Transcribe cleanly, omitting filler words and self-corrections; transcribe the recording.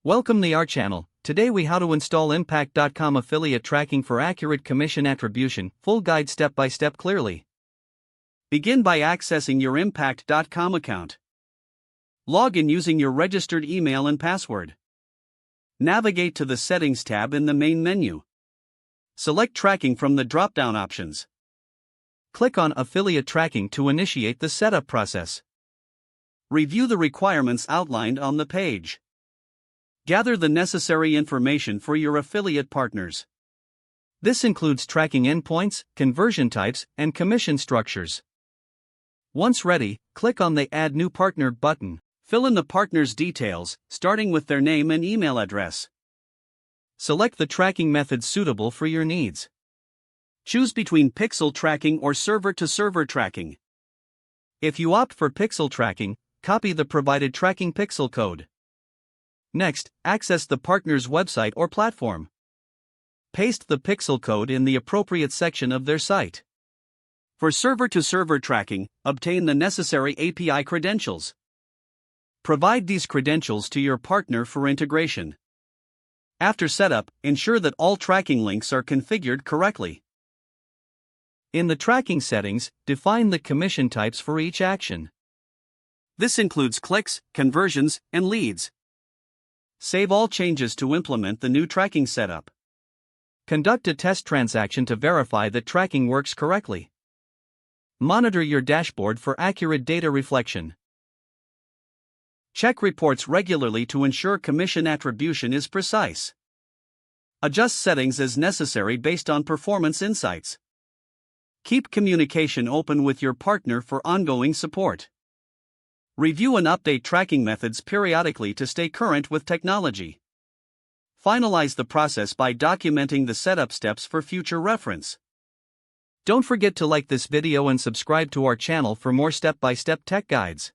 Welcome to our channel. Today we how to install Impact.com affiliate tracking for accurate commission attribution, full guide step by step clearly. Begin by accessing your Impact.com account. Log in using your registered email and password. Navigate to the Settings tab in the main menu. Select Tracking from the drop-down options. Click on Affiliate Tracking to initiate the setup process. Review the requirements outlined on the page. Gather the necessary information for your affiliate partners. This includes tracking endpoints, conversion types, and commission structures. Once ready, click on the Add New Partner button. Fill in the partner's details, starting with their name and email address. Select the tracking method suitable for your needs. Choose between pixel tracking or server-to-server tracking. If you opt for pixel tracking, copy the provided tracking pixel code. Next, access the partner's website or platform. Paste the pixel code in the appropriate section of their site. For server-to-server tracking, obtain the necessary API credentials. Provide these credentials to your partner for integration. After setup, ensure that all tracking links are configured correctly. In the tracking settings, define the commission types for each action. This includes clicks, conversions, and leads. Save all changes to implement the new tracking setup. Conduct a test transaction to verify that tracking works correctly. Monitor your dashboard for accurate data reflection. Check reports regularly to ensure commission attribution is precise. Adjust settings as necessary based on performance insights. Keep communication open with your partner for ongoing support. Review and update tracking methods periodically to stay current with technology. Finalize the process by documenting the setup steps for future reference. Don't forget to like this video and subscribe to our channel for more step-by-step tech guides.